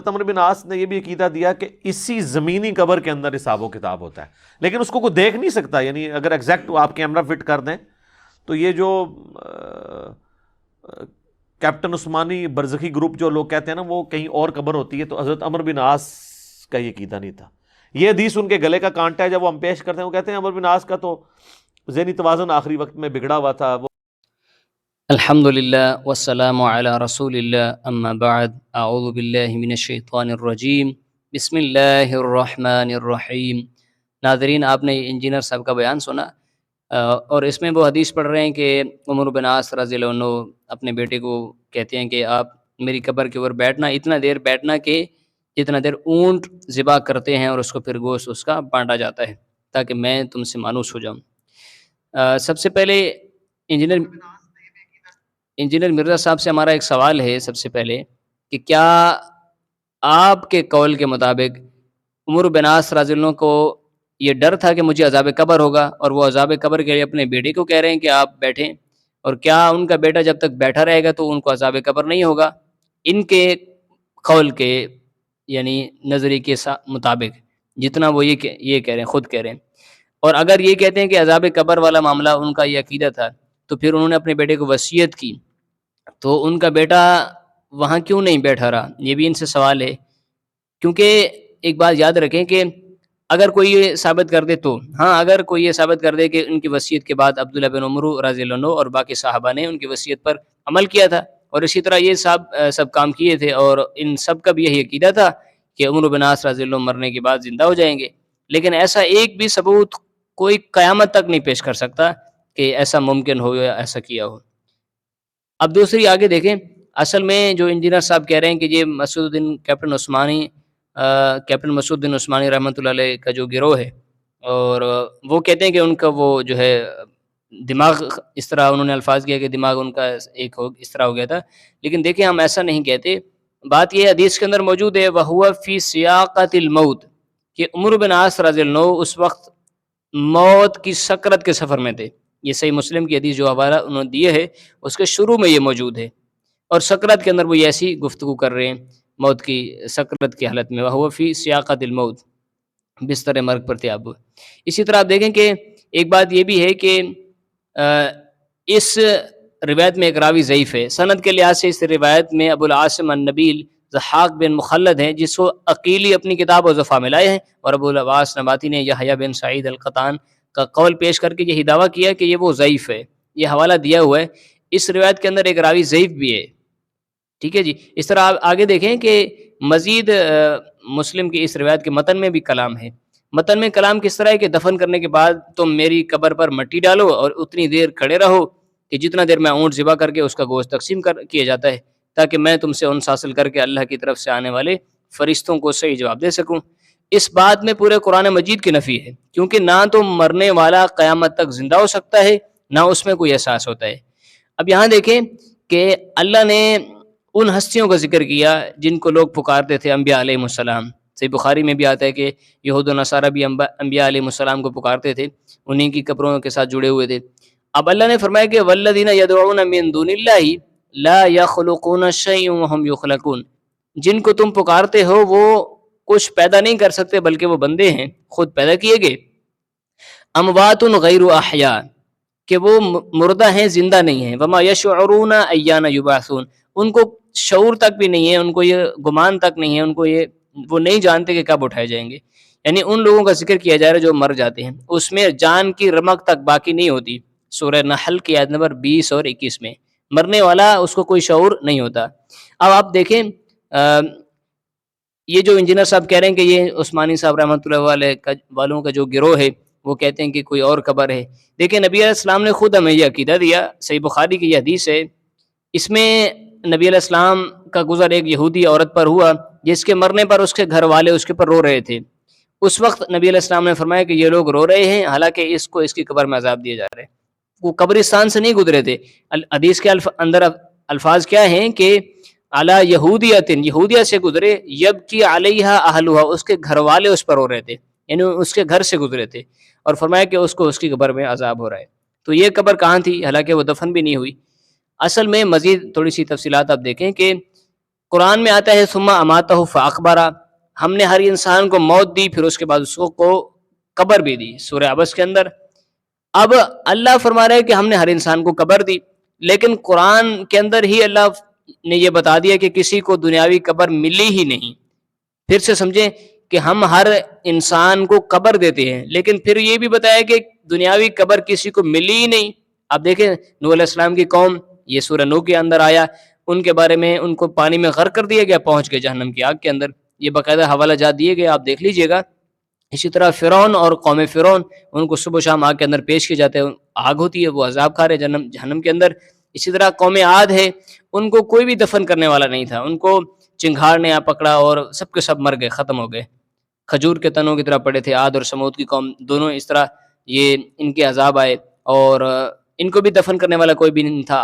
حضرت عمرو بن عاص نے یہ بھی عقیدہ دیا کہ اسی زمینی قبر کے اندر حساب و کتاب ہوتا ہے، لیکن اس کو کوئی دیکھ نہیں سکتا. یعنی اگر ایگزیکٹ آپ کیمرہ فٹ کر دیں تو یہ جو کیپٹن عثمانی برزخی گروپ جو لوگ کہتے ہیں نا وہ کہیں اور قبر ہوتی ہے، تو حضرت عمرو بن عاص کا یہ عقیدہ نہیں تھا. یہ حدیث ان کے گلے کا کانٹا ہے. جب وہ ہم پیش کرتے ہیں وہ کہتے ہیں عمرو بن عاص کا تو ذہنی توازن آخری وقت میں بگڑا ہوا تھا. وہ الحمدللہ والسلام علی رسول اللہ، اما بعد، اعوذ باللہ من الشیطان الرجیم، بسم اللہ الرحمن الرحیم. ناظرین، آپ نے انجینئر صاحب کا بیان سنا، اور اس میں وہ حدیث پڑھ رہے ہیں کہ عمر بن عاص رضی اللہ عنہ اپنے بیٹے کو کہتے ہیں کہ آپ میری قبر کے اوپر بیٹھنا، اتنا دیر بیٹھنا کہ جتنا دیر اونٹ ذبح کرتے ہیں اور اس کو پھر گوشت اس کا بانٹا جاتا ہے، تاکہ میں تم سے مانوس ہو جاؤں. سب سے پہلے انجینئر مرزا صاحب سے ہمارا ایک سوال ہے سب سے پہلے کہ کیا آپ کے قول کے مطابق عمر بن عاص رضی اللہ عنہ کو یہ ڈر تھا کہ مجھے عذاب قبر ہوگا، اور وہ عذاب قبر کے لیے اپنے بیٹے کو کہہ رہے ہیں کہ آپ بیٹھیں، اور کیا ان کا بیٹا جب تک بیٹھا رہے گا تو ان کو عذاب قبر نہیں ہوگا؟ ان کے قول کے یعنی نظریے کے مطابق جتنا وہ یہ کہہ رہے ہیں، خود کہہ رہے ہیں. اور اگر یہ کہتے ہیں کہ عذاب قبر والا معاملہ ان کا یہ عقیدہ تھا، تو پھر انہوں نے اپنے بیٹے کو وصیت کی، تو ان کا بیٹا وہاں کیوں نہیں بیٹھا رہا؟ یہ بھی ان سے سوال ہے. کیونکہ ایک بات یاد رکھیں کہ اگر کوئی یہ ثابت کر دے تو اگر کوئی یہ ثابت کر دے کہ ان کی وصیت کے بعد عبداللہ بن عمر رضی اللہ عنہ اور باقی صحابہ نے ان کی وصیت پر عمل کیا تھا، اور اسی طرح یہ سب کام کیے تھے، اور ان سب کا بھی یہی عقیدہ تھا کہ عمر بن عاص رضی اللہ عنہ مرنے کے بعد زندہ ہو جائیں گے، لیکن ایسا ایک بھی ثبوت کوئی قیامت تک نہیں پیش کر سکتا کہ ایسا ممکن ہو یا ایسا کیا ہو. اب دوسری آگے دیکھیں، اصل میں جو انجینئر صاحب کہہ رہے ہیں کہ یہ کیپٹن مسعود الدین عثمانی رحمۃ اللہ علیہ کا جو گروہ ہے، اور وہ کہتے ہیں کہ ان کا وہ جو ہے دماغ، اس طرح انہوں نے الفاظ کیا کہ دماغ ان کا اس طرح ہو گیا تھا. لیکن دیکھیں ہم ایسا نہیں کہتے. بات یہ حدیث کے اندر موجود ہے وَهُوَ فِي سِيَاقَةِ الْمَوْتِ، کہ عمر بن عاص رضی اللہ عنہ اس وقت موت کی سکرت کے سفر میں تھے. یہ صحیح مسلم کی حدیث جو حوالہ انہوں نے دیے ہے اس کے شروع میں یہ موجود ہے، اور سکرت کے اندر وہ ایسی گفتگو کر رہے ہیں موت کی سکرت کی حالت میں. وَهُوَ فِي سِيَاقَةِ الْمَوْتِ، بستر مرگ پر تھے آپ. اسی طرح آپ دیکھیں کہ ایک بات یہ بھی ہے کہ اس روایت میں ایک راوی ضعیف ہے. سند کے لحاظ سے اس روایت میں ابو العاصم النبیل ضحاک بن مخلد ہیں، جس کو عقیلی اپنی کتاب وظفا میں لائے ہیں، اور ابو العباس نباتی نے یحییٰ بن سعید القطان کا قول پیش کر کے یہی دعویٰ کیا کہ یہ وہ ضعیف ہے. یہ حوالہ دیا ہوا ہے. اس روایت کے اندر ایک راوی ضعیف بھی ہے. ٹھیک ہے جی. اس طرح آپ آگے دیکھیں کہ مزید مسلم کی اس روایت کے متن میں بھی کلام ہے. متن میں کلام کس طرح ہے کہ دفن کرنے کے بعد تم میری قبر پر مٹی ڈالو اور اتنی دیر کھڑے رہو کہ جتنا دیر میں اونٹ ذبح کر کے اس کا گوشت تقسیم کیا جاتا ہے، تاکہ میں تم سے انس حاصل کر کے اللہ کی طرف سے آنے والے فرشتوں کو صحیح جواب دے سکوں. اس بات میں پورے قرآن مجید کی نفی ہے، کیونکہ نہ تو مرنے والا قیامت تک زندہ ہو سکتا ہے، نہ اس میں کوئی احساس ہوتا ہے. اب یہاں دیکھیں کہ اللہ نے ان ہستیوں کا ذکر کیا جن کو لوگ پکارتے تھے، انبیاء علیہ السلام. صحیح بخاری میں بھی آتا ہے کہ یہود و نصارہ بھی انبیاء علیہ السلام کو پکارتے تھے، انہیں کی قبروں کے ساتھ جڑے ہوئے تھے. اب اللہ نے فرمایا کہ والذین یدعون من دون اللہ لا یخلقون شیئا وهم یخلقون، جن کو تم پکارتے ہو وہ کچھ پیدا نہیں کر سکتے بلکہ وہ بندے ہیں خود پیدا کیے گئے. اموات غیر احیاء، کہ وہ مردہ ہیں زندہ نہیں ہیں. وما یشعرون ایان یبعثون، ان کو شعور تک بھی نہیں ہے، ان کو یہ گمان تک نہیں ہے، ان کو یہ وہ نہیں جانتے کہ کب اٹھائے جائیں گے. یعنی ان لوگوں کا ذکر کیا جا رہا ہے جو مر جاتے ہیں، اس میں جان کی رمق تک باقی نہیں ہوتی. سورہ نحل کی آیت نمبر 20 اور 21 میں مرنے والا اس کو کوئی شعور نہیں ہوتا. اب آپ دیکھیں یہ جو انجینئر صاحب کہہ رہے ہیں کہ یہ عثمانی صاحب رحمۃ اللہ علیہ والوں کا جو گروہ ہے وہ کہتے ہیں کہ کوئی اور قبر ہے. دیکھیں نبی علیہ السلام نے خود ہمیں یہ عقیدہ دیا. صحیح بخاری کی یہ حدیث ہے، اس میں نبی علیہ السلام کا گزر ایک یہودی عورت پر ہوا جس کے مرنے پر اس کے گھر والے اس کے پر رو رہے تھے. اس وقت نبی علیہ السلام نے فرمایا کہ یہ لوگ رو رہے ہیں حالانکہ اس کو اس کی قبر میں عذاب دیے جا رہے ہیں. وہ قبرستان سے نہیں گزرے تھے. حدیث کے اندر الفاظ کیا ہیں کہ علی یہودیت، یہودیہ سے گزرے، یبکی علیہا اہلھا، اس کے گھر والے اس پر رو رہے تھے، یعنی اس کے گھر سے گزرے تھے، اور فرمایا کہ اس کو اس کی قبر میں عذاب ہو رہا ہے. تو یہ قبر کہاں تھی؟ حالانکہ وہ دفن بھی نہیں ہوئی. اصل میں مزید تھوڑی سی تفصیلات آپ دیکھیں کہ قرآن میں آتا ہے ثم اماتہ فاقبرہ، ہم نے ہر انسان کو موت دی پھر اس کے بعد اس کو قبر بھی دی، سورہ عبس کے اندر۔ اب اللہ فرما رہا ہے کہ ہم نے ہر انسان کو قبر دی، لیکن قرآن کے اندر ہی اللہ نے یہ بتا دیا کہ کسی کو دنیاوی قبر ملی ہی نہیں۔ پھر سے سمجھیں کہ ہم ہر انسان کو قبر دیتے ہیں، لیکن پھر یہ بھی بتایا کہ دنیاوی قبر کسی کو ملی ہی نہیں۔ اب دیکھیں نوح علیہ السلام کی قوم، یہ سورہ نوح کے اندر آیا، ان کے بارے میں ان کو پانی میں غرق کر دیا گیا، پہنچ گئے جہنم کی آگ کے اندر، یہ باقاعدہ حوالہ جات دیے گئے، آپ دیکھ لیجئے گا۔ اسی طرح فرعون اور قوم فرعون، ان کو صبح و شام آگ کے اندر پیش کیے جاتے ہیں، آگ ہوتی ہے، وہ عذاب کھا رہے جہنم کے اندر۔ اسی طرح قوم عاد ہے، ان کو کوئی بھی دفن کرنے والا نہیں تھا، ان کو چنگھاڑ نے پکڑا اور سب کے سب مر گئے، ختم ہو گئے، کھجور کے تنوں کی طرح پڑے تھے۔ عاد اور سمود کی قوم دونوں اس طرح یہ ان کے عذاب آئے، اور ان کو بھی دفن کرنے والا کوئی بھی نہیں تھا۔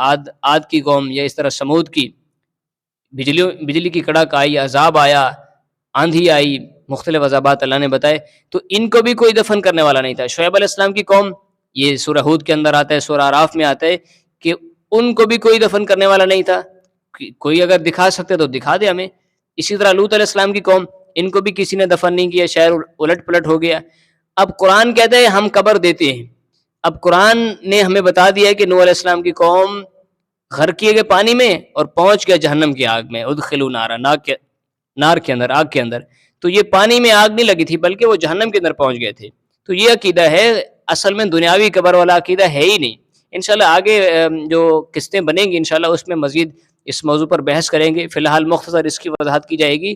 عاد کی قوم یا اس طرح سمود کی، بجلی کی کڑاک آئی، عذاب آیا، آندھی آئی، مختلف عذابات اللہ نے بتائے، تو ان کو بھی کوئی دفن کرنے والا نہیں تھا۔ شعیب علیہ السلام کی قوم، یہ سورہ ہود کے اندر آتا ہے، سورہ اعراف میں آتا ہے کہ ان کو بھی کوئی دفن کرنے والا نہیں تھا، کوئی اگر دکھا سکتے تو دکھا دے ہمیں۔ اسی طرح لوط علیہ السلام کی قوم، ان کو بھی کسی نے دفن نہیں کیا، شہر الٹ پلٹ ہو گیا۔ اب قرآن کہتا ہے ہم قبر دیتے ہیں۔ اب قرآن نے ہمیں بتا دیا ہے کہ نوح علیہ السلام کی قوم غرق کیے گئے پانی میں اور پہنچ گیا جہنم کی آگ میں، ادخلوا نارا، نار کے اندر، آگ کے اندر۔ تو یہ پانی میں آگ نہیں لگی تھی بلکہ وہ جہنم کے اندر پہنچ گئے تھے۔ تو یہ عقیدہ ہے، اصل میں دنیاوی قبر والا عقیدہ ہے ہی نہیں۔ انشاءاللہ آگے جو قسطیں بنیں گی انشاءاللہ اس میں مزید اس موضوع پر بحث کریں گے، فی الحال مختصر اس کی وضاحت کی جائے گی۔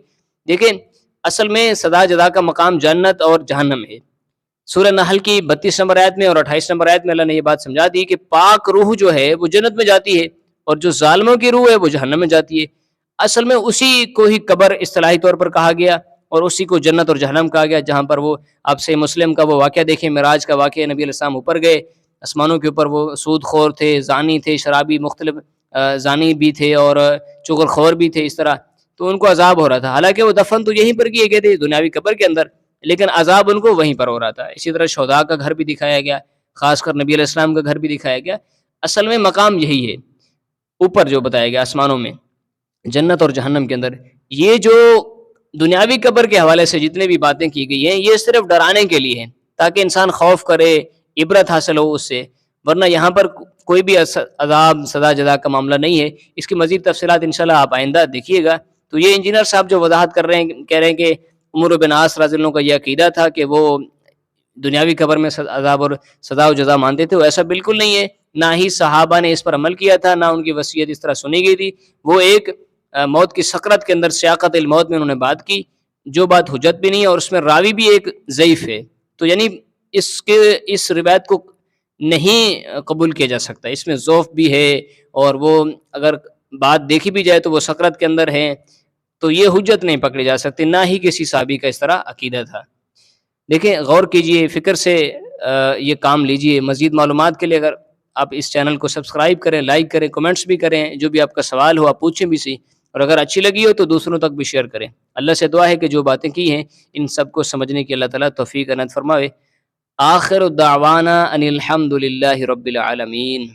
دیکھیں اصل میں سزا جزا کا مقام جنت اور جہنم ہے۔ سورہ نحل کی 32 نمبر آیت میں اور 28 نمبر آیت میں اللہ نے یہ بات سمجھا دی کہ پاک روح جو ہے وہ جنت میں جاتی ہے اور جو ظالموں کی روح ہے وہ جہنم میں جاتی ہے۔ اصل میں اسی کو ہی قبر اصطلاحی طور پر کہا گیا اور اسی کو جنت اور جہنم کہا گیا، جہاں پر وہ آپ سے مسلم کا وہ واقعہ دیکھیں، معراج کا واقعہ، نبی علیہ السلام اوپر گئے آسمانوں کے اوپر، وہ سود خور تھے، زانی تھے، شرابی، مختلف زانی بھی تھے اور چغل خور بھی تھے، اس طرح تو ان کو عذاب ہو رہا تھا۔ حالانکہ وہ دفن تو یہیں پر کیے گئے تھے دنیاوی قبر کے اندر، لیکن عذاب ان کو وہیں پر ہو رہا تھا۔ اسی طرح شہداء کا گھر بھی دکھایا گیا، خاص کر نبی علیہ السلام کا گھر بھی دکھایا گیا۔ اصل میں مقام یہی ہے، اوپر جو بتایا گیا آسمانوں میں، جنت اور جہنم کے اندر۔ یہ جو دنیاوی قبر کے حوالے سے جتنے بھی باتیں کی گئی ہیں یہ صرف ڈرانے کے لیے ہیں تاکہ انسان خوف کرے، عبرت حاصل ہو اس سے، ورنہ یہاں پر کوئی بھی عذاب سزا جزا کا معاملہ نہیں ہے۔ اس کی مزید تفصیلات انشاءاللہ آپ آئندہ دیکھیے گا۔ تو یہ انجینئر صاحب جو وضاحت کر رہے ہیں، کہہ رہے ہیں کہ عمر بن عاص رضی اللہ عنہ کا یہ عقیدہ تھا کہ وہ دنیاوی قبر میں عذاب اور سزا و جزا مانتے تھے، وہ ایسا بالکل نہیں ہے، نہ ہی صحابہ نے اس پر عمل کیا تھا، نہ ان کی وصیت اس طرح سنی گئی تھی۔ وہ ایک موت کی سکرت کے اندر سیاقت الموت میں انہوں نے بات کی، جو بات حجت بھی نہیں ہے اور اس میں راوی بھی ایک ضعیف ہے، تو یعنی اس روایت کو نہیں قبول کیا جا سکتا، اس میں ضعف بھی ہے، اور وہ اگر بات دیکھی بھی جائے تو وہ سکرت کے اندر ہے، تو یہ حجت نہیں پکڑی جا سکتی، نہ ہی کسی صحابی کا اس طرح عقیدہ تھا۔ دیکھیں غور کیجئے، فکر سے یہ کام لیجئے۔ مزید معلومات کے لیے اگر آپ اس چینل کو سبسکرائب کریں، لائک کریں، کمنٹس بھی کریں، جو بھی آپ کا سوال ہو آپ پوچھیں بھی سی، اور اگر اچھی لگی ہو تو دوسروں تک بھی شیئر کریں۔ اللہ سے دعا ہے کہ جو باتیں کی ہیں ان سب کو سمجھنے کی اللہ تعالیٰ توفیق عنایت فرماوے۔ آخر دعوانا ان الحمد للہ رب العالمین۔